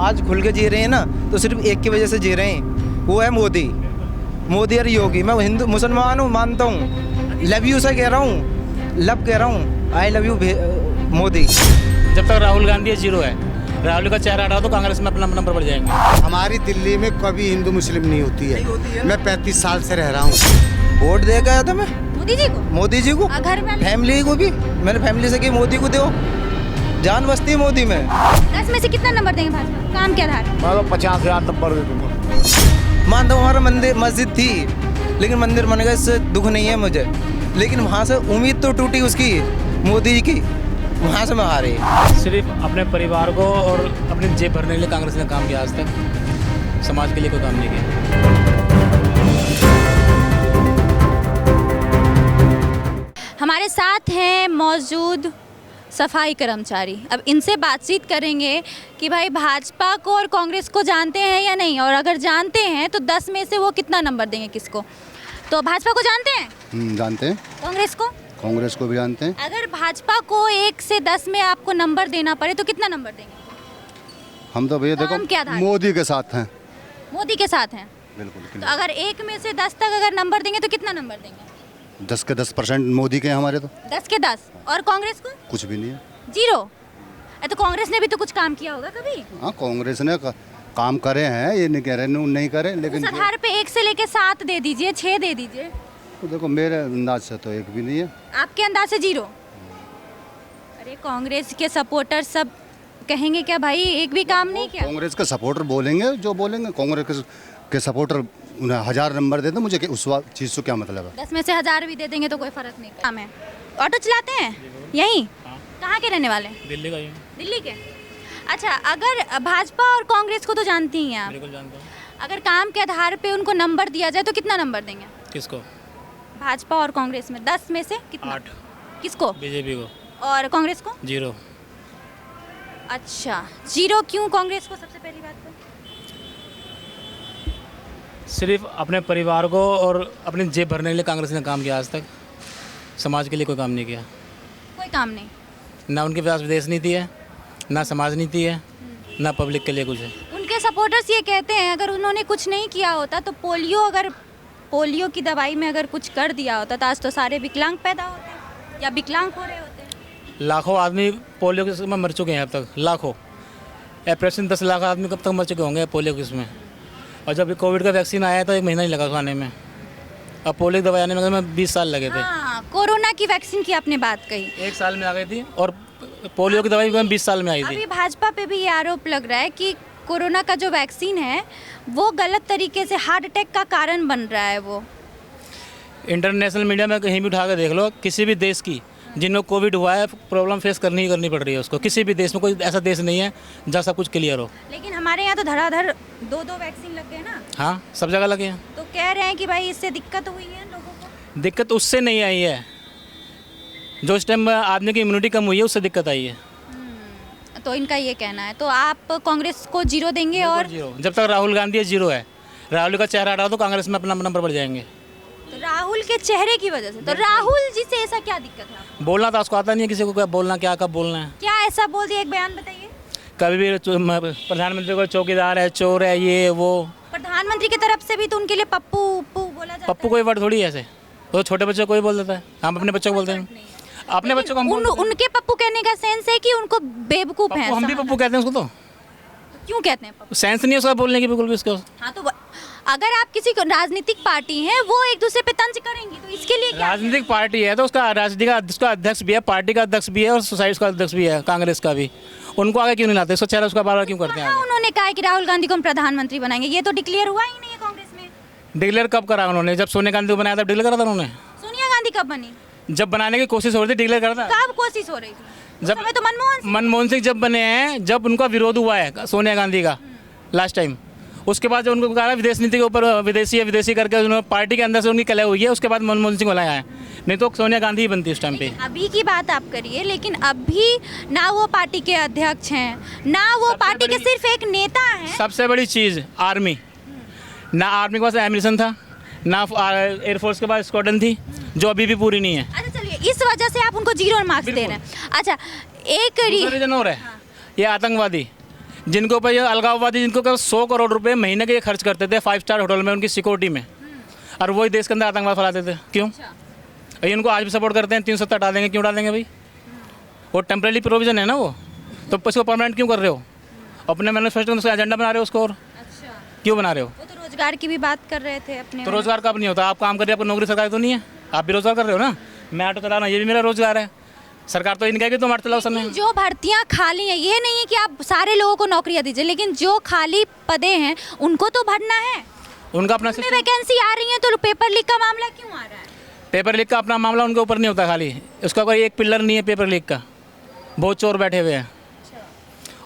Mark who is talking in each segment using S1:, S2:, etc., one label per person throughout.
S1: आज खुल के जी रहे हैं ना, तो सिर्फ एक की वजह से जी रहे हैं, वो है मोदी। मोदी और योगी। मैं हिंदू मुसलमान हूँ, मानता हूँ, लव यू से कह रहा हूँ, लव कह रहा हूँ, आई लव यू मोदी।
S2: जब तक राहुल गांधी जीरो है, राहुल का चेहरा हटाओ तो कांग्रेस में अपना नंबर बढ़ जाएंगे।
S3: हमारी दिल्ली में कभी हिंदू मुस्लिम नहीं होती है, मैं 35 साल से रह रहा हूँ।
S1: वोट दे गया था मैं
S4: मोदी जी को,
S1: मोदी जी को,
S4: घर में
S1: फैमिली को भी, मैंने फैमिली से की मोदी को दो, जान बसती है मोदी में।
S4: 10 में से कितना नंबर देंगे भाजपा काम के आधार?
S3: मैं तो 50,000 नंबर दे दूंगा।
S1: मानता हूँ हमारा मंदिर मस्जिद थी, लेकिन मंदिर बन गया, इससे दुख नहीं है मुझे, लेकिन वहाँ से उम्मीद तो टूटी उसकी, मोदी जी की, वहाँ से मैं हारे।
S2: सिर्फ अपने परिवार को और अपनी जेब भरने के लिए कांग्रेस ने काम किया, आज तक समाज के लिए कोई काम नहीं किया।
S4: हमारे साथ हैं मौजूद सफाई कर्मचारी। अब इनसे बातचीत करेंगे कि भाई भाजपा को और कांग्रेस को जानते हैं या नहीं, और अगर जानते हैं तो 10 में से वो कितना नंबर देंगे किसको। तो भाजपा को जानते हैं?
S3: जानते हैं।
S4: कांग्रेस को?
S3: कांग्रेस को भी जानते हैं।
S4: अगर भाजपा को 1 से 10 में आपको नंबर देना पड़े तो कितना नंबर देंगे?
S3: हम तो भैया
S4: काम क्या
S3: देखो
S4: था?
S3: मोदी के साथ हैं।
S4: मोदी के साथ हैं।
S3: बिल्कुल।
S4: तो अगर 1 में से 10 तक अगर नंबर देंगे तो कितना नंबर देंगे?
S3: 10 के 10% मोदी के हैं हमारे तो।
S4: 10 के 10। और कांग्रेस को?
S3: कुछ भी नहीं है।
S4: 0। तो कांग्रेस ने भी तो कुछ काम किया होगा कभी?
S3: हाँ, कांग्रेस ने काम करे हैं, ये नहीं कह रहे नहीं करे, लेकिन
S4: उस आधार पे 1 से लेके 7 दे दीजिए, 6 दे दीजिए।
S3: तो देखो मेरे अंदाज से तो एक भी नहीं है।
S4: आपके अंदाज से 0? अरे कांग्रेस के सपोर्टर सब कहेंगे क्या भाई एक भी काम नहीं किया?
S3: कांग्रेस के सपोर्टर बोलेंगे जो बोलेंगे, कांग्रेस के सपोर्टर उन्हें 1000 नंबर देते, मुझे उस चीज़ से क्या मतलब है।
S4: 10 में से 1000 भी दे देंगे तो कोई फर्क नहीं। काम है, ऑटो चलाते हैं यहीं? कहाँ के रहने वाले?
S2: दिल्ली का ही।
S4: दिल्ली के। अच्छा, अगर भाजपा और कांग्रेस को तो जानती ही हैं आप,
S2: बिल्कुल जानता हूँ।
S4: अगर काम के आधार पे उनको नंबर दिया जाए तो कितना नंबर देंगे?
S2: किसको?
S4: भाजपा और कांग्रेस में 10 में से कितना?
S2: 8।
S4: किसको?
S2: बीजेपी को।
S4: और कांग्रेस को?
S2: 0।
S4: अच्छा, 0 क्यों कांग्रेस को? सबसे पहली बात तो
S2: सिर्फ अपने परिवार को और अपनी जेब भरने के लिए कांग्रेस ने काम किया, आज तक समाज के लिए कोई काम नहीं किया।
S4: कोई काम नहीं।
S2: ना उनके पास विदेश नीति है, ना समाज नीति है, ना पब्लिक के लिए कुछ है।
S4: उनके सपोर्टर्स ये कहते हैं अगर उन्होंने कुछ नहीं किया होता तो पोलियो की दवाई में अगर कुछ कर दिया होता तो आज तो सारे विकलांग पैदा होते या विकलांग हो रहे होते।
S2: लाखों आदमी पोलियो के इसमें मर चुके हैं अब तक, लाखों। अप्रैक्सिमेट 10 लाख आदमी कब तक मर चुके होंगे पोलियो के इसमें। और जब कोविड का वैक्सीन आया तो 1 महीना नहीं लगा उसको आने में, अब पोलियो की दवाई आने में 20 साल लगे थे।
S4: हाँ, कोरोना की वैक्सीन की आपने बात कही,
S2: 1 साल में आ गई थी, और पोलियो की दवाई 20 साल में आई थी।
S4: अभी भाजपा पे भी ये आरोप लग रहा है कि कोरोना का जो वैक्सीन है वो गलत तरीके से हार्ट अटैक का कारण बन रहा है। वो
S2: इंटरनेशनल मीडिया में कहीं भी उठा कर देख लो, किसी भी देश की जिनको कोविड हुआ है प्रॉब्लम फेस करनी पड़ रही है उसको। किसी भी देश में कोई ऐसा देश नहीं है जहाँ सब कुछ क्लियर हो।
S4: लेकिन हमारे यहाँ तो धड़ाधड़ 2-2 वैक्सीन लग गए ना।
S2: हाँ, सब जगह लगे हैं।
S4: तो कह रहे हैं कि भाई इससे दिक्कत हुई है लोगों को।
S2: दिक्कत उससे नहीं आई है, जो इस टाइम आदमी की इम्यूनिटी कम हुई है उससे दिक्कत आई है।
S4: तो इनका ये कहना है। तो आप कांग्रेस को 0 देंगे? और
S2: 0। जब तक राहुल गांधी जीरो है, राहुल का चेहरा हटाओ तो कांग्रेस में अपना नंबर बढ़ जाएंगे।
S4: तो राहुल के चेहरे की वजह से? तो राहुल जी से ऐसा क्या दिक्कत है?
S2: बोलना तो उसको आता नहीं है, किसी को क्या बोलना, क्या कब बोलना है।
S4: क्या ऐसा बोल दिया, एक बयान बताइए।
S2: कभी भी प्रधानमंत्री को चौकीदार है, चोर है, ये वो।
S4: प्रधानमंत्री की तरफ से भी तो उनके लिए पप्पू उप्पू बोला जाता
S2: पप्पू कोई वर्ड थोड़ी है ऐसे, वो छोटे बच्चों को ही बोल देता है। हम अपने बच्चों को बोलते हैं, अपने बच्चों को हम
S4: उनके पप्पू कहने का सेंस है कि उनको बेवकूफ है?
S2: हम भी पप्पू कहते हैं उसको। तो
S4: क्यों कहते हैं पप्पू?
S2: सेंस नहीं है उसका बोलने की बिल्कुल भी उसको।
S4: हाँ, तो अगर आप किसी को राजनीतिक पार्टी है वो एक दूसरे पे तंज करेंगी तो इसके लिए क्या?
S2: राजनीतिक पार्टी है तो उसका राजनीतिक अध्यक्ष भी है, पार्टी का अध्यक्ष भी है, और सोसाइटी का अध्यक्ष भी है, कांग्रेस का भी। उनको आगे क्यों नहीं लाते? उसका चेहरा उसका बार-बार क्यों करते हैं?
S4: उन्होंने कहा है कि राहुल गांधी को हम प्रधानमंत्री बनाएंगे, ये तो डिक्लेयर हुआ ही नहीं है कांग्रेस में।
S2: डिक्लेयर कब करा उन्होंने? जब सोनिया गांधी को बनाया तब डिक्लेयर करा था उन्होंने।
S4: सोनिया गांधी कब बनी?
S2: जब बनाने की कोशिश हो रही थी डिक्लेयर करा था।
S4: कब कोशिश हो रही थी?
S2: जब
S4: तो
S2: मनमोहन सिंह जब बने हैं, जब उनका विरोध हुआ है सोनिया गांधी का लास्ट टाइम, उसके बाद जब उनको कहा विदेश नीति के ऊपर विदेशी करके उन्होंने पार्टी के अंदर से उनकी कलह हुई है, उसके बाद मनमोहन सिंह को लाया है, नहीं तो सोनिया गांधी ही बनती उस टाइम पे।
S4: अभी की बात आप करिए, लेकिन अभी ना वो पार्टी के अध्यक्ष हैं, ना वो पार्टी के सिर्फ एक नेता हैं।
S2: सबसे बड़ी चीज़ आर्मी, ना आर्मी के पास एमिनेशन था, ना एयरफोर्स के पास स्क्वाड्रन थी, जो अभी भी पूरी नहीं है।
S4: अच्छा चलिए, इस वजह से आप उनको 0 मार्क्स दे रहे हैं। अच्छा, एक
S2: रीजन और है, ये आतंकवादी जिनके ऊपर ये अलगाववादी, जिनको 100 करोड़ रुपए महीने के ये खर्च करते थे 5 स्टार होटल में उनकी सिक्योरिटी में, और वही देश के अंदर आतंकवाद फैलाते थे। क्यों? ये उनको आज भी सपोर्ट करते हैं। 370 हटा देंगे, क्यों हटा देंगे भाई? वो टेम्परेरी प्रोविजन है ना वो, तो उसको परमानेंट क्यों कर रहे हो? अपने मैनिफेस्टो में उसका एजेंडा बना रहे हो उसको, और क्यों बना रहे हो?
S4: वो तो रोजगार की भी बात कर रहे थे अपने।
S2: तो रोजगार कब नहीं होता? आप काम कर रहे हो, आपको नौकरी सरकारी तो नहीं है, आप भी रोजगार कर रहे हो ना। मैं ऑटो चला रहा हूँ, ये भी मेरा रोजगार है। सरकार तो इनका कि तुम ऑटो चलाओ समय।
S4: जो भर्तियां खाली हैं, ये नहीं है कि आप सारे लोगों को नौकरियां दीजिए, लेकिन जो खाली पदे हैं उनको तो भरना है।
S2: उनका अपना
S4: उसमें वैकेंसी आ रही है तो पेपर लीक का मामला क्यों आ रहा है?
S2: पेपर लीक का अपना मामला उनके ऊपर नहीं होता खाली, उसका कोई एक पिलर नहीं है पेपर लीक का। बहुत चोर बैठे हुए हैं,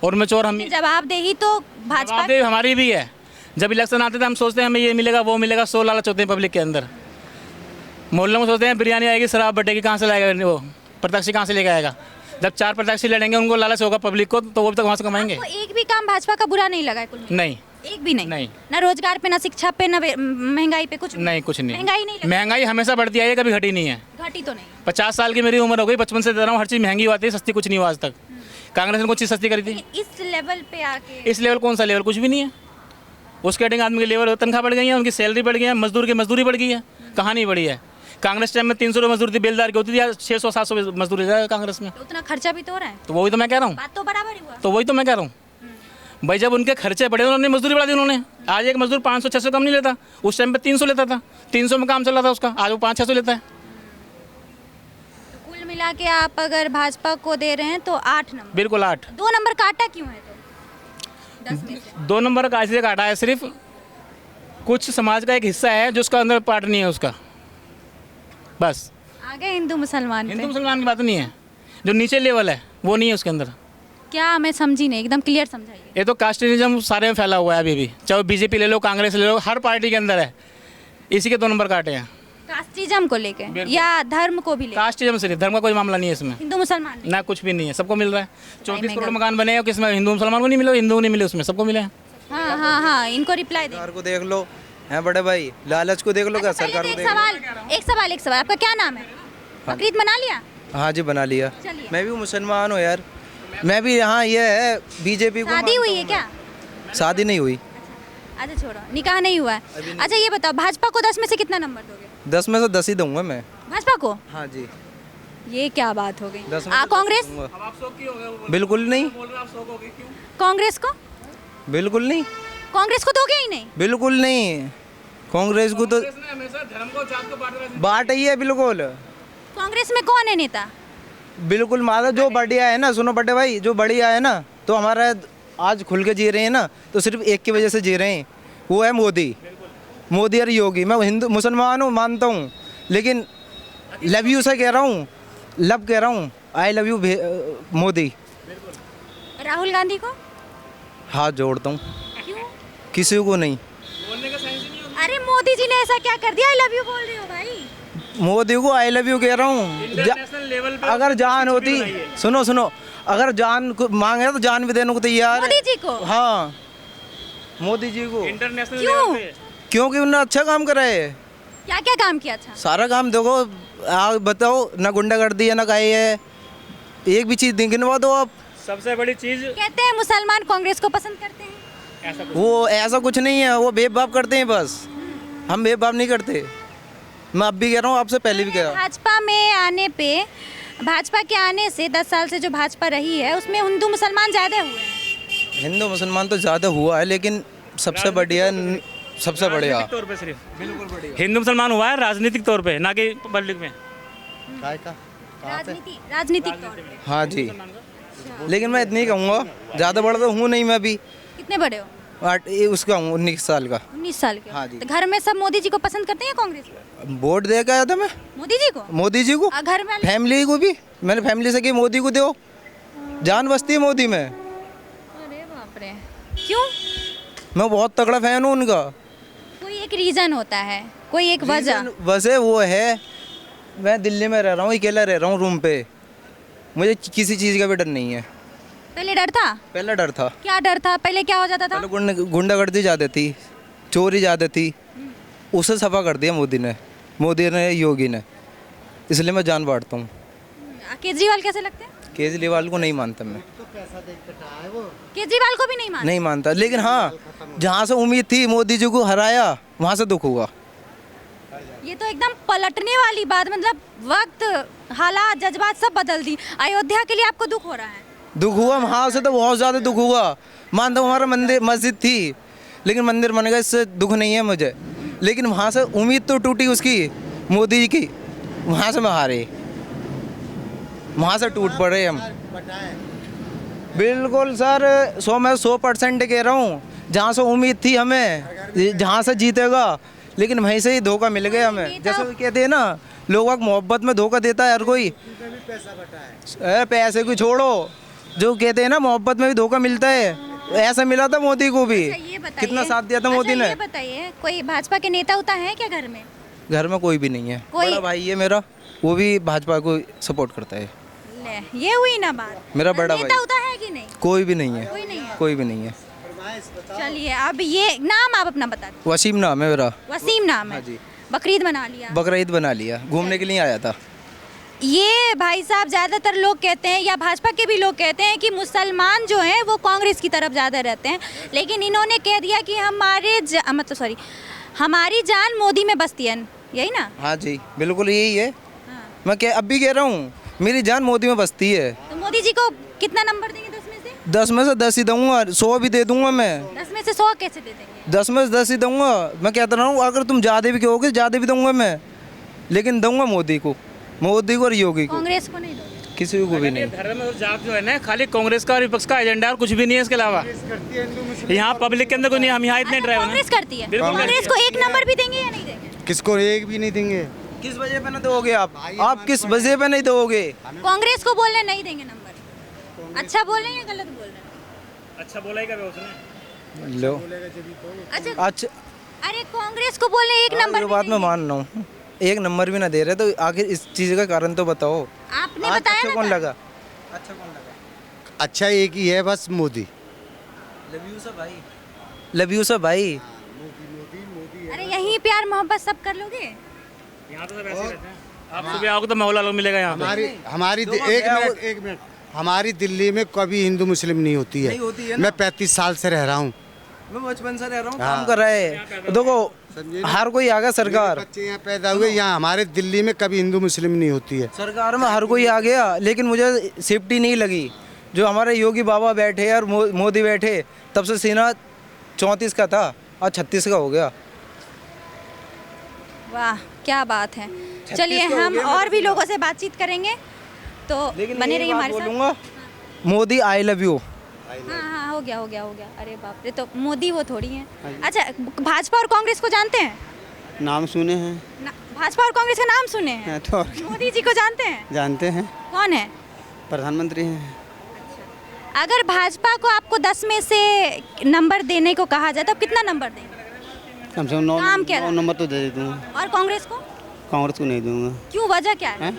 S2: और उनमें चोर हम।
S4: जवाबदेही तो भाजपा
S2: जवाबदेही हमारी भी है। जब इलेक्शन आते थे हम सोचते हैं हमें ये मिलेगा वो मिलेगा, 100 लालच होते हैं पब्लिक के अंदर। मोहल्लों में सोचते हैं बिरयानी आएगी, शराब बटेगी, कहाँ से लाएगा वो प्रत्याशी, कहाँ से लेके आएगा? जब 4 प्रत्याशी लड़ेंगे उनको लालच होगा पब्लिक को, तो वो भी तक वहाँ से कमाएंगे।
S4: आपको एक भी काम भाजपा का बुरा नहीं लगा है? कुल
S2: नहीं,
S4: एक भी नहीं?
S2: नहीं।
S4: ना रोजगार पे, ना शिक्षा पे, ना महंगाई पे, कुछ
S2: नहीं, कुछ नहीं।
S4: महंगाई नहीं लगी?
S2: महंगाई हमेशा बढ़ती आई है, कभी घटी नहीं है।
S4: घटी तो नहीं।
S2: 50 साल की मेरी उम्र हो गई, 55 से दे रहा हूँ, हर चीज़ महंगी हुई है, सस्ती कुछ नहीं हुआ आज तक। कांग्रेस ने कुछ चीज़ सस्ती करी थी?
S4: इस लेवल पे आके
S2: इस लेवल कौन सा लेवल? कुछ भी नहीं है। उस कैटेगरी आदमी की लेवल तनख्वाह बढ़ गई है, उनकी सैलरी बढ़ गई है, मजदूर की मजदूरी बढ़ गई है। कहाँ नहीं बढ़ी है? कांग्रेस टाइम में 300 रुपये मजदूरी थी, बेलदार की होती थी, 600-700 मजदूरी है कांग्रेस में।
S4: तो उतना खर्चा भी तो हो रहा है।
S2: तो वही तो मैं कह रहा हूँ,
S4: बात तो बराबर ही हुआ।
S2: तो वही तो मैं कह रहा हूँ भाई, जब उनके खर्चे बढ़े उन्होंने मजदूरी बढ़ा दी उन्होंने। आज एक मजदूर 500-600 कम नहीं लेता, उस टाइम पे 300 लेता था, 300 में काम चल रहा था उसका, आज वो 500-600 लेता है।
S4: तो कुल मिला के आप अगर भाजपा को दे रहे हैं तो 8 नंबर।
S2: बिल्कुल 8।
S4: 2 नंबर काटा क्यों है तो? 10 में से
S2: 2 नंबर का इसलिए काटा है, सिर्फ कुछ समाज का एक हिस्सा है जो उसका अंदर पार्ट नहीं है उसका, बस।
S4: आगे हिंदू मुसलमान
S2: हिंदू
S4: पे
S2: मुसलमान की बात नहीं है, जो नीचे लेवल है वो नहीं है उसके अंदर।
S4: क्या? मैं समझी नहीं, एकदम क्लियर समझाइए।
S2: ये तो कास्टिज्म सारे में फैला हुआ है अभी भी, चाहे बीजेपी ले लो, कांग्रेस ले लो, हर पार्टी के अंदर है। इसी के 2 नंबर काटे हैं।
S4: कास्टिज्म को लेके या धर्म को भी लेके?
S2: कास्टिज्म सिर्फ, धर्म का कोई मामला नहीं है इसमें,
S4: हिंदू मुसलमान नहीं।
S2: ना कुछ भी नहीं है, सबको मिल रहा है। 34
S4: मैं
S2: करोड़ मकान बने हैं, किसमें हिंदू मुसलमान को नहीं मिले? हिंदू को नहीं मिले, उसमें सबको मिले हैं।
S4: हाँ हाँ हाँ, इनको रिप्लाई दे।
S1: सरकार को देख लो, हैं बड़े भाई, लालच को देख लो, क्या
S4: पहले
S1: सरकार
S4: तो
S1: को
S4: एक
S1: देख लो।
S4: सवाल, एक सवाल। आपका क्या नाम है? बकरीद मना लिया?
S1: हाँ जी, बना लिया।
S4: चलिए।
S1: मैं भी मुसलमान हूँ यार, मैं भी यहाँ ये है बीजेपी को
S4: शादी हुई है क्या?
S1: शादी नहीं हुई,
S4: अच्छा छोड़ो, निकाह नहीं हुआ है। अच्छा ये बताओ, भाजपा को 10 में से कितना नंबर दोगे?
S1: 10 में से 10 ही दूंगा मैं।
S4: भाजपा को?
S1: हाँ जी,
S4: ये क्या बात हो
S1: 10
S4: गई?
S1: में से
S4: कांग्रेस?
S1: 10 दूंगा। बिल्कुल नहीं,
S4: कांग्रेस को?
S1: बिल्कुल नहीं,
S4: कांग्रेस को दोगे ही नहीं?
S1: बिल्कुल नहीं। कांग्रेस को तो बांट ही है बिल्कुल।
S4: कांग्रेस में कौन है नेता?
S1: बिल्कुल माता जो बढ़िया है ना, सुनो बड़े भाई, जो बढ़िया है ना, तो हमारा आज खुल के जी रहे हैं ना, तो सिर्फ एक की वजह से जी रहे हैं, वो है मोदी। मोदी और योगी। मैं हिंदू मुसलमान हूँ, मानता हूँ, लेकिन लव यू से कह रहा हूँ, लव कह रहा हूँ, I love you Modi.
S4: Rahul Gandhi को?
S1: हाथ जोड़ता हूँ,
S4: क्यों?
S1: किसी को नहीं।
S4: अरे मोदी जी ने ऐसा क्या कर दिया? आई लव यू बोल रहे हो भाई?
S1: मोदी को आई लव यू कह रहा हूँ। अगर जान होती, सुनो सुनो, अगर जान को मांगे तो जान भी देने को तैयार है।
S4: मोदी जी को?
S1: हाँ, मोदी जी को।
S2: इंटरनेशनल
S4: क्यों?
S1: क्योंकि उन्होंने अच्छा काम करा है।
S4: क्या क्या काम किया? अच्छा
S1: सारा काम देखो, आप बताओ ना, गुंडागर्दी है ना काई है, एक भी चीज़ गिनवा दो आप।
S2: सबसे बड़ी चीज
S4: कहते हैं मुसलमान कांग्रेस को पसंद करते हैं।
S1: वो ऐसा कुछ नहीं है, वो भेदभाव करते हैं बस, हम भेदभाव नहीं करते। मैं अब भी कह रहा हूँ, आपसे पहले भी कह रहा हूँ।
S4: भाजपा में आने पे, भाजपा के आने से 10 साल से जो भाजपा रही है उसमें हिंदू मुसलमान ज़्यादा हुए हैं।
S1: हिंदू मुसलमान तो ज़्यादा हुआ है, लेकिन सबसे बढ़िया, सबसे बढ़िया
S2: तौर पे सिर्फ बिल्कुल बढ़िया हिंदू मुसलमान हुआ है राजनीतिक तौर पे, ना कि पब्लिक में।
S4: राजनीतिक तौर पे।
S1: हाँ जी, लेकिन मैं इतनी कहूँगा, ज़्यादा बड़ा तो हूँ नहीं मैं भी।
S4: कितने बड़े हो?
S1: उसका हूँ 19 साल का।
S4: 19 साल के?
S1: हाँ जी।
S4: तो घर में सब मोदी जी को पसंद करते हैं या कांग्रेस को?
S1: वोट दे के आया था मैं
S4: मोदी जी को?
S1: मोदी जी को,
S4: घर में
S1: फैमिली को भी, मैंने फैमिली से की मोदी को दो, जान बसती है मोदी में।
S4: अरे बाप रे, क्यों?
S1: मैं बहुत तगड़ा फैन हूँ उनका।
S4: कोई एक रीजन होता है, कोई एक वजह?
S1: वैसे वो है, मैं दिल्ली में रह रहा हूँ, अकेला रह रहा हूँ रूम पे, मुझे किसी चीज़ का भी डर नहीं है।
S4: पहले डर था?
S1: पहले डर था।
S4: क्या डर था? पहले क्या हो जाता था?
S1: पहले गुंडागर्दी ज़्यादा थी, चोरी ज़्यादा थी, उसे सफा कर दिया मोदी ने योगी ने, इसलिए मैं जान बांटता हूँ।
S4: केजरीवाल कैसे लगते हैं?
S1: केजरीवाल को नहीं मानता मैं,
S4: केजरीवाल को भी नहीं मानते?
S1: नहीं मानता। लेकिन हाँ, जहाँ से उम्मीद थी मोदी जी को हराया, वहाँ से दुख हुआ।
S4: ये तो एकदम पलटने वाली बात, मतलब वक्त, हालात, जज्बात सब बदल दी। अयोध्या के लिए आपको दुख हो रहा है?
S1: दुख हुआ वहाँ से, तो बहुत ज़्यादा दुख हुआ। मानता हूँ हमारा मंदिर मस्जिद थी, लेकिन मंदिर बन गया, इससे दुख नहीं है मुझे। लेकिन वहाँ से उम्मीद तो टूटी उसकी, मोदी जी की, वहाँ से मैं हारे, वहाँ से टूट पड़े हम। बिल्कुल सर, मैं 100% कह रहा हूँ। जहाँ से उम्मीद थी हमें, जहाँ से जीतेगा, लेकिन वहीं से ही धोखा मिल गया हमें। जैसे वो कहते हैं ना, लोग मोहब्बत में धोखा देता है हर कोई। पैसे को छोड़ो, जो कहते हैं ना मोहब्बत में भी धोखा मिलता है, ऐसा मिला था मोदी को भी।
S4: अच्छा, ये बताइए,
S1: कितना साथ दिया था मोदी ने।
S4: ये बताइए, कोई भाजपा के नेता उता है क्या घर में?
S1: घर में कोई भी नहीं है।
S4: कोई-
S1: बड़ा भाई है मेरा, वो भी भाजपा को सपोर्ट करता है।
S4: ले, ये हुई ना बात।
S1: मेरा बड़ा
S4: नेता
S1: भाई।
S4: उता है कि नहीं?
S1: कोई भी नहीं है,
S4: कोई नहीं है।
S1: कोई भी नहीं है।
S4: चलिए, अब ये नाम आप अपना बता दीजिए।
S1: वसीम नाम है मेरा।
S4: वसीम नाम है।
S1: हाँ जी।
S4: बकरीद मना लिया?
S1: बकरा ईद बना लिया, घूमने के लिए आया था।
S4: ये भाई साहब, ज़्यादातर लोग कहते हैं, या भाजपा के भी लोग कहते हैं कि मुसलमान जो हैं वो कांग्रेस की तरफ ज़्यादा रहते हैं, लेकिन इन्होंने कह दिया कि हमारी जान मोदी में बसती है, यही ना?
S1: हाँ जी, बिल्कुल यही है।
S4: हाँ।
S1: मैं अब भी कह रहा हूँ, मेरी जान मोदी में बसती है।
S4: तो मोदी जी को कितना नंबर देंगे 10 में से?
S1: 10 में से 10 ही दूंगा, 100 भी दे दूंगा मैं।
S4: 10 में से 100 कैसे दे देंगे?
S1: 10 में से 10 ही दूंगा। मैं कहता रहा हूँ, अगर तुम ज़्यादा भी कहोगे, ज़्यादा भी दूंगा मैं, लेकिन दूंगा मोदी को और योगी को,
S4: कांग्रेस को नहीं दोगे?
S1: किसी को भी नहीं।
S2: धर्म और जात जो है ना, खाली कांग्रेस का और विपक्ष का एजेंडा, और कुछ भी नहीं है इसके अलावा। यहाँ पब्लिक के अंदर कोई नहीं, हम यहाँ इतने
S4: अच्छा,
S2: ड्राइवर
S4: कांग्रेस करती है?
S2: बिल्कुल
S4: कांग्रेस को एक नंबर भी देंगे या नहीं देंगे?
S3: किसको एक भी नहीं देंगे।
S1: किस वजह पे नहीं दोगे आप किस वजह पे नहीं दोगे?
S4: कांग्रेस को बोल रहे नहीं देंगे नंबर। अच्छा बोल रहे हैं या गलत बोल रहे हैं?
S2: अच्छा बोला ही कभी उसने।
S1: लो
S4: अच्छा,
S1: अच्छा,
S4: अरे कांग्रेस को बोल रहे एक नंबर
S1: ये
S4: भी
S1: बात मैं
S4: देंगे।
S1: मान रहा हूँ, एक नंबर भी ना दे रहे, तो आखिर इस चीज़ का कारण तो बताओ।
S4: आपने
S1: आज
S4: बताया
S1: अच्छा
S4: ना
S1: कौन
S4: था।
S1: लगा? अच्छा कौन लगा?
S3: अच्छा एक ही है बस, मोदी।
S1: लव यू सब भाई, लव यू सब भाई।
S4: अरे यहीं प्यार मोहब्बत सब कर लोगे?
S2: यहाँ तो सब ऐसे रहते हैं। आप सुबह आओगे तो माहौल अलग मिलेगा यहाँ पे।
S3: एक मिनट, हमारी दिल्ली में कभी हिंदू मुस्लिम नहीं होती
S1: नहीं होती है
S3: है।
S1: ना।
S3: मैं 35 साल से रह रहा हूँ।
S1: मैं बचपन से रह रहा हूँ,
S3: हाँ।
S1: काम कर रहा है। देखो हर कोई आ गया, सरकार
S3: बच्चे यहाँ पैदा हुए, यहाँ हमारे दिल्ली में कभी हिंदू मुस्लिम नहीं होती है।
S1: सरकार में हर कोई आ गया, लेकिन मुझे सेफ्टी नहीं लगी। जो हमारे योगी बाबा बैठे और मोदी बैठे, तब से सीना 34 का था और 36 का हो गया।
S4: वाह, क्या बात है। चलिए, हम और भी लोगों से बातचीत करेंगे, तो
S1: लेकिन
S4: बने
S1: मैं
S4: रहिए
S1: ये बात
S4: हमारे साथ।
S1: बोलूँगा, मोदी आई लव यू।
S4: हाँ हाँ, हो गया हो गया हो गया। अरे बाप रे, तो मोदी वो थोड़ी हैं। अच्छा, भाजपा और कांग्रेस को जानते हैं?
S5: नाम सुने हैं
S4: भाजपा और कांग्रेस का नाम सुने हैं?
S5: तो
S4: मोदी जी को जानते हैं?
S5: जानते हैं,
S4: कौन है?
S5: प्रधानमंत्री हैं।
S4: अगर भाजपा को आपको 10 में से नंबर देने को कहा जाए तो आप कितना नंबर देंगे?
S5: कम से कम
S4: काम क्या
S5: 9
S4: रहा?
S5: नंबर तो दे दूँगा।
S4: और कांग्रेस को
S5: कांग्रेस को नहीं दूंगा।
S4: क्यों, वजह क्या है?
S5: हैं?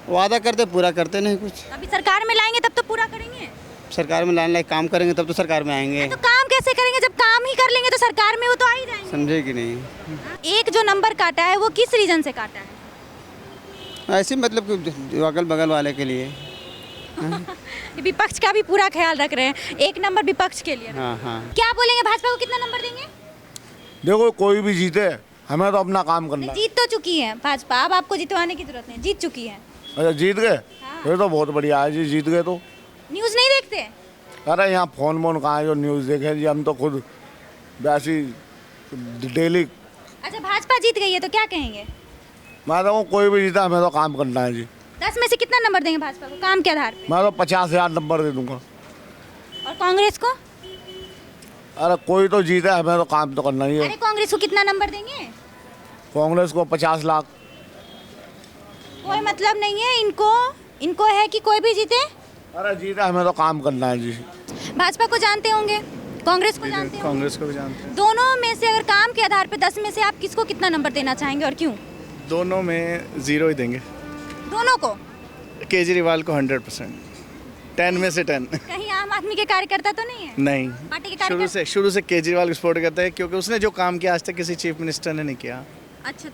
S5: वादा करते पूरा करते नहीं कुछ।
S4: अभी सरकार में लाएंगे तब तो पूरा करेंगे।
S5: सरकार में लाने लायक काम करेंगे तब तो सरकार में आएंगे।
S4: तो काम कैसे करेंगे? जब काम ही कर लेंगे तो सरकार में वो तो आ ही जाएंगे।
S5: समझे कि नहीं?
S4: एक जो नंबर काटा है वो किस रीजन से काटा है?
S5: ऐसे मतलब कि अगल बगल वाले के लिए।
S4: विपक्ष का भी पूरा ख्याल रख रहे हैं, एक नंबर विपक्ष के लिए।
S5: हाँ हाँ।
S4: क्या बोलेंगे, भाजपा को कितना नंबर देंगे?
S6: देखो कोई भी जीते, हमें तो अपना काम करना है।
S4: जीत तो चुकी है भाजपा, अब आपको जितवाने की जरूरत नहीं, जीत चुकी है।
S6: अच्छा जीत गए,
S4: हाँ।
S6: ये तो बहुत बढ़िया है जी, जीत गए तो।
S4: न्यूज़ नहीं देखते?
S6: अरे यहाँ फोन वोन कहाँ है जो न्यूज़ देखे जी, हम तो खुद वैसी डेली।
S4: अच्छा, भाजपा जीत गई है तो क्या कहेंगे?
S6: मैं तो कोई भी जीता, हमें तो काम करना है जी।
S4: 10 में से कितना नंबर देंगे भाजपा को, काम के आधार पे?
S6: मैं तो 50,000 नंबर दे दूंगा।
S4: और कांग्रेस को?
S6: अरे कोई तो जीता, हमें तो काम तो करना ही है।
S4: अरे कांग्रेस को कितना नंबर देंगे?
S6: कांग्रेस को 50 लाख।
S4: कोई मतलब नहीं है इनको है कि कोई भी जीते।
S6: अरे जीता, हमें तो काम करना है जी।
S4: भाजपा को जानते होंगे, कांग्रेस को जानते होंगे,
S7: कांग्रेस को भी जानते हैं।
S4: दोनों में से अगर काम के आधार पे 10 में से आप किसको कितना नंबर देना चाहेंगे और क्यों?
S7: दोनों में 0 ही देंगे।
S4: दोनों को?
S7: केजरीवाल को 100%, 10 में से 10।
S4: कहीं आम आदमी के कार्यकर्ता तो नहीं है?
S7: नहीं,
S4: पार्टी के कार्यकर्ता?
S7: शुरू से केजरीवाल को सपोर्ट करते हैं, क्योंकि उसने जो काम किया आज तक किसी चीफ मिनिस्टर ने नहीं किया।
S4: अच्छा,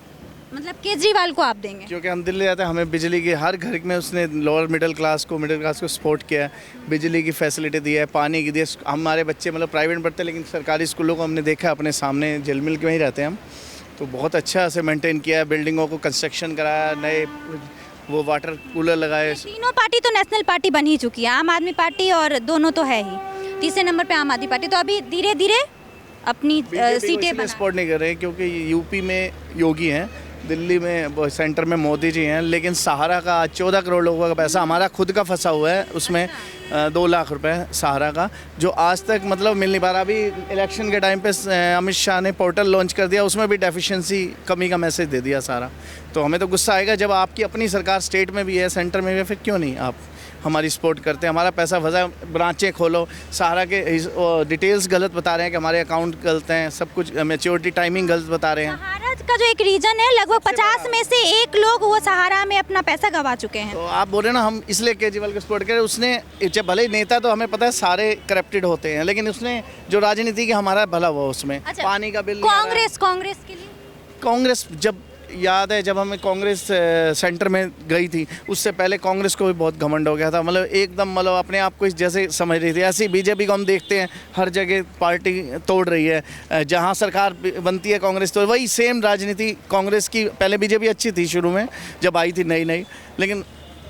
S4: मतलब केजरीवाल को आप देंगे?
S7: क्योंकि हम दिल्ली जाते हैं, हमें बिजली की हर घर में उसने लोअर मिडिल क्लास को सपोर्ट किया है, बिजली की फैसिलिटी दी है, पानी की दी है। हमारे बच्चे मतलब प्राइवेट में पढ़ते हैं लेकिन सरकारी स्कूलों को हमने देखा अपने सामने, झिलमिल के वहीं रहते हैं हम, तो बहुत अच्छा से मेंटेन किया है, बिल्डिंगों को कंस्ट्रक्शन कराया, नए वो वाटर कूलर लगाए।
S4: तीनों पार्टी तो नेशनल पार्टी बन ही चुकी है, आम आदमी पार्टी और दोनों तो है ही, तीसरे नंबर पे आम आदमी पार्टी, तो अभी धीरे धीरे अपनी सीटें बना।
S7: सपोर्ट नहीं कर रहे क्योंकि यूपी में योगी हैं, दिल्ली में सेंटर में मोदी जी हैं, लेकिन सहारा का 14 करोड़ लोगों का पैसा हमारा खुद का फंसा हुआ है, उसमें 2 लाख रुपए सहारा का, जो आज तक मतलब मिल नहीं पा रहा। अभी इलेक्शन के टाइम पे अमित शाह ने पोर्टल लॉन्च कर दिया, उसमें भी डेफिशिएंसी कमी का मैसेज दे दिया सारा। तो हमें तो गुस्सा आएगा जब आपकी अपनी सरकार स्टेट में भी है, सेंटर में भी है, फिर क्यों नहीं आप हमारी सपोर्ट करते हैं? हमारा पैसा फंसा, ब्रांचें खोलो, सहारा के डिटेल्स गलत बता रहे हैं कि हमारे अकाउंट गलत हैं, सब कुछ मैच्योरिटी टाइमिंग गलत बता रहे हैं।
S4: सहारा का जो एक रीजन है, लगभग 50 में से 1 लोग वो सहारा में अपना पैसा गंवा चुके हैं।
S7: तो आप बोल रहे हैं ना, हम इसलिए केजरीवाल को सपोर्ट करें, उसने जब भले ही नेता तो हमें पता है सारे करप्टेड होते हैं, लेकिन उसने जो राजनीति की हमारा भला हुआ उसमें।
S4: अच्छा,
S7: पानी का बिल
S4: कांग्रेस के लिए
S7: कांग्रेस जब याद है जब हमें कांग्रेस सेंटर में गई थी, उससे पहले कांग्रेस को भी बहुत घमंड हो गया था, मतलब एकदम मतलब अपने आप को जैसे समझ रही थी। ऐसे ही बीजेपी को हम देखते हैं हर जगह पार्टी तोड़ रही है, जहां सरकार बनती है कांग्रेस तो वही सेम राजनीति कांग्रेस की। पहले बीजेपी अच्छी थी शुरू में जब आई थी नई, लेकिन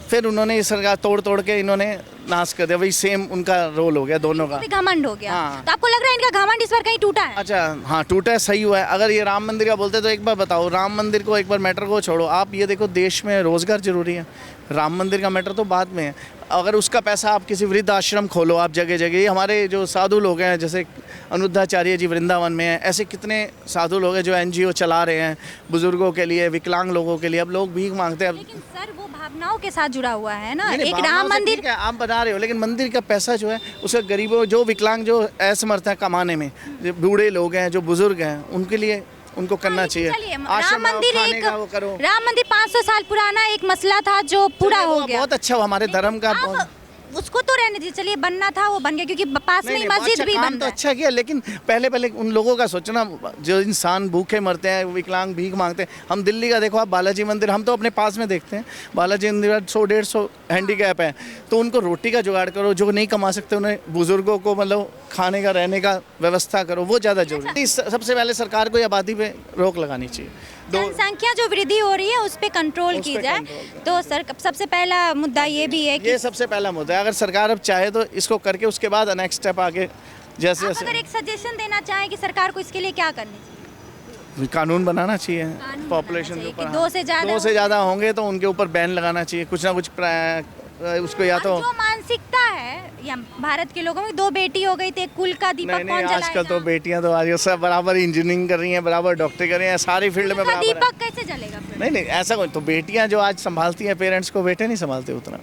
S7: फिर उन्होंने ये सरकार तोड़ के इन्होंने नाश कर दिया, वही सेम उनका रोल हो गया दोनों का।
S4: घमंड हो गया।
S7: हाँ।
S4: तो आपको लग रहा है इनका घमंड इस बार कहीं टूटा है?
S7: अच्छा हाँ, टूटा है, सही हुआ है। अगर ये राम मंदिर का बोलते तो एक बार बताओ, राम मंदिर को एक बार मैटर को छोड़ो, आप ये देखो देश में रोजगार जरूरी है, राम मंदिर का मैटर तो बाद में है। अगर उसका पैसा आप किसी वृद्ध आश्रम खोलो, आप जगह जगह, हमारे जो साधु लोग हैं जैसे अनुद्धाचार्य जी वृंदावन में हैं, ऐसे कितने साधु लोग हैं जो NGO चला रहे हैं बुजुर्गों के लिए, विकलांग लोगों के लिए। अब लोग भीख मांगते हैं।
S4: लेकिन सर वो भावनाओं के साथ जुड़ा हुआ है ना,
S7: नहीं,
S4: एक
S7: भावनाओं
S4: राम
S7: से
S4: मंदिर
S7: ठीक है, आप बना रहे हो, लेकिन मंदिर का पैसा जो है उसे गरीबों, जो विकलांग, जो असमर्थ हैं कमाने में, जो बूढ़े लोग हैं, जो बुजुर्ग हैं, उनके लिए उनको करना चाहिए।
S4: राम मंदिर राम मंदिर 500 साल पुराना एक मसला था जो पूरा हो गया,
S7: बहुत अच्छा हुआ हमारे धर्म का।
S4: उसको तो रहने दीजिए, चलिए बनना था वो बन गया, क्योंकि पास में ही मस्जिद भी बन
S7: तो अच्छा किया, लेकिन पहले उन लोगों का सोचना, जो इंसान भूखे मरते हैं, विकलांग भीख मांगते हैं। हम दिल्ली का देखो, आप बालाजी मंदिर, हम तो अपने पास में देखते हैं, बालाजी मंदिर 100-150 हैंडीकैप है, तो उनको रोटी का जुगाड़ करो, जो नहीं कमा सकते उन्हें बुजुर्गों को मतलब खाने का, रहने का व्यवस्था करो, वो ज़्यादा जरूरी है। सबसे पहले सरकार को आबादी पे रोक लगानी चाहिए।
S4: जनसंख्या जो वृद्धि हो रही है उस पे कंट्रोल की जाए, तो सर सबसे पहला मुद्दा ये भी है कि
S7: ये सबसे पहला मुद्दा है। अगर सरकार अब चाहे तो इसको करके उसके बाद नेक्स्ट स्टेप आगे जैसे
S4: आप अगर एक सजेशन देना चाहें कि सरकार को इसके लिए क्या करनी चाहिए?
S7: कानून बनाना चाहिए पॉपुलेशन के ऊपर।
S4: 2 से ज़्यादा
S7: होंगे तो उनके ऊपर बैन लगाना चाहिए, कुछ ना कुछ उसको, या तो
S4: जो मानसिकता है या भारत के लोगों में 2 बेटी हो गई थी, कुल का दीपक कौन जलाएगा?
S7: आजकल तो बेटियां तो आज सब बराबर इंजीनियरिंग कर रही हैं, बराबर डॉक्टर कर रही हैं, सारी फील्ड में बराबर।
S4: दीपक कैसे जलेगा फिर?
S7: नहीं ऐसा कोई, तो बेटियां जो आज संभालती हैं पेरेंट्स को, बेटे नहीं संभालते उतना।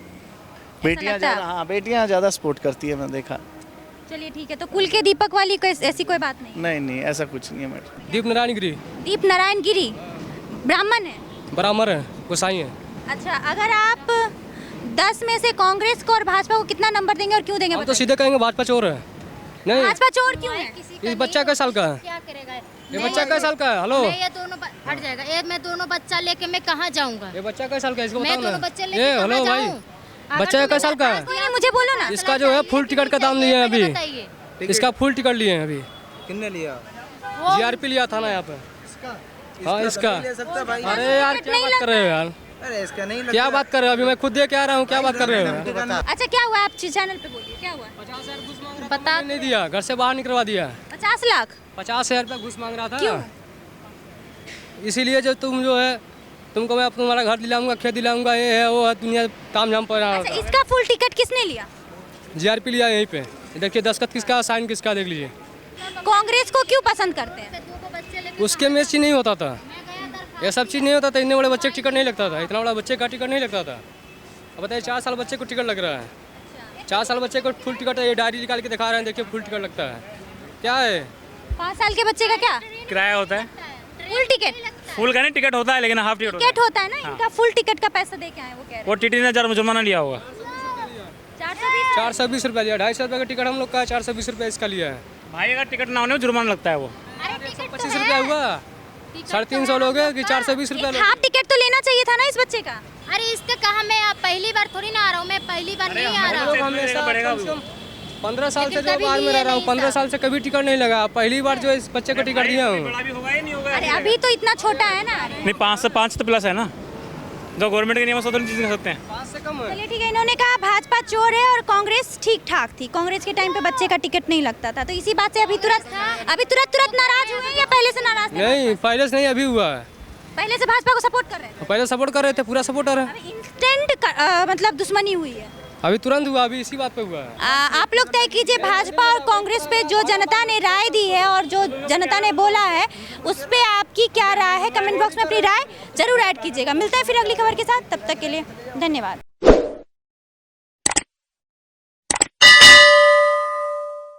S7: बेटियां ज़्यादा, हाँ बेटियां ज़्यादा सपोर्ट करती है, मैं देखा।
S4: चलिए ठीक है, तो कुल के दीपक वाली ऐसी कोई बात नहीं?
S7: नहीं ऐसा कुछ नहीं है मैडम।
S8: दीप नारायण गिरी।
S4: दीप नारायण गिरी ब्राह्मण है?
S8: ब्राह्मण है, गोसाई है।
S4: अच्छा, अगर आप 10 में से कांग्रेस को और भाजपा को कितना नंबर देंगे और क्यों देंगे?
S8: हम तो सीधे कहेंगे भाजपा चोर है। नहीं,
S4: भाजपा चोर क्यों है?
S8: इस बच्चा कै साल का है?
S9: क्या करेगा
S8: ये बच्चा कै साल का है? हेलो,
S9: ये दोनों हट जाएगा, ये मैं दोनों बच्चा लेके मैं कहाँ जाऊँगा?
S8: ये बच्चा कै साल का है इसको
S9: मैं
S8: बताओ
S9: दोनों
S8: ना।
S9: बच्चे लेके
S8: ये
S9: कहाँ
S8: हेलो भाई,
S9: जाऊँ?
S8: बच्चा कै साल का है?
S4: कोई नहीं, मुझे बोलो ना।
S8: इसका जो है फुल टिकट का दाम लिए हैं अभी,
S9: बताइए।
S8: इसका फुल टिकट लिए हैं अभी।
S1: कितने लिया?
S8: GRP लिया था ना यहाँ पे। हाँ इसका। अरे यार क्या बात कर रहे हो यार?
S1: अरे इसका नहीं लगता।
S8: क्या बात कर रहे हो? अभी मैं खुद दे के आ रहा हूँ, क्या बात कर रहे हो?
S4: अच्छा क्या हुआ, आप चैनल पे बोलिए, क्या हुआ?
S8: 50,000 घूस मांग रहा
S9: बता
S8: था, नहीं दिया, घर से बाहर निकलवा दिया।
S4: 50 लाख?
S8: 50,000 रुपया घूस मांग रहा था।
S4: क्यों?
S8: इसीलिए जो तुम जो है, तुमको मैं तुम्हारा घर दिलाऊंगा, खेत दिलाऊंगा, ये है वो है, दुनिया ताम झाम पड़ रहा
S4: अच्छा, इसका फुल टिकट किसने लिया?
S8: GRP लिया यहीं पे। देखिए दस्तखत किसका, साइन किसका, देख लीजिए।
S4: कांग्रेस को क्यों पसंद करते हैं?
S8: उसके में चीज़ नहीं होता था, ये सब चीज़ नहीं होता था, इतने बड़े बच्चे का टिकट नहीं लगता था, इतना बड़ा बच्चे का टिकट नहीं लगता था। अब बताइए 4 साल बच्चे को टिकट लग रहा है, 4 साल बच्चे को फुल टिकट है। ये डायरी निकाल के दिखा रहे हैं, देखिए फुल टिकट लगता है। क्या है
S4: 5 साल के बच्चे का क्या
S2: किराया होता है?
S4: Full ticket?
S2: फुल का नहीं टिकट होता है, लेकिन हाफ टिकट
S4: टिकट होता है ना, इनका फुल टिकट का पैसा दे के आए वो कह रहे
S2: वो TT ने जुर्माना लिया होगा।
S8: 420 रुपया लिया, 250 रुपये का टिकट हम लोग का, 420 रुपया इसका लिया है।
S2: भाई अगर टिकट ना होने जुर्माना लगता है वो।
S8: 25 रुपया हुआ, 350 लोग हैं कि 420 रुपये लोग।
S4: हाफ टिकट तो लेना चाहिए था ना इस बच्चे का।
S9: अरे इसका कहा, मैं अब पहली बार थोड़ी ना आ रहा हूँ, मैं पहली बार नहीं आ रहा हूँ।
S8: 15 साल से जो बाहर में रह रहा हूँ, 15 साल से कभी टिकट नहीं लगा, पहली बार जो इस बच्चे को टिकट दिया हूँ।
S4: अरे अभी तो इतना छोटा है ना।
S2: नहीं 5 तो प्लस है ना, जो गवर्नमेंट के नियम से तो नहीं कर सकते हैं।
S8: 5 से कम है।
S4: चलिए ठीक है, इन्होंने कहा भाजपा चोर है और कांग्रेस ठीक ठाक थी, कांग्रेस के टाइम पे बच्चे का टिकट नहीं लगता था, तो इसी बात से अभी तुरंत नाराज हुए हैं या पहले से नाराज थे?
S8: नहीं, पहले से नहीं, अभी हुआ है।
S4: पहले से भाजपा को सपोर्ट कर रहे थे,
S8: पहले सपोर्ट कर रहे थे, पूरा सपोर्टर है।
S4: इंस्टेंट मतलब दुश्मनी हुई है।
S8: अभी तुरंत हुआ, अभी इसी बात पे हुआ है।
S4: आप लोग तय कीजिए, भाजपा और कांग्रेस पे जो जनता ने राय दी है और जो जनता ने बोला है उस पे आपकी क्या राय है? कमेंट बॉक्स में अपनी राय जरूर ऐड कीजिएगा। मिलते हैं फिर अगली खबर के साथ, तब तक के लिए धन्यवाद।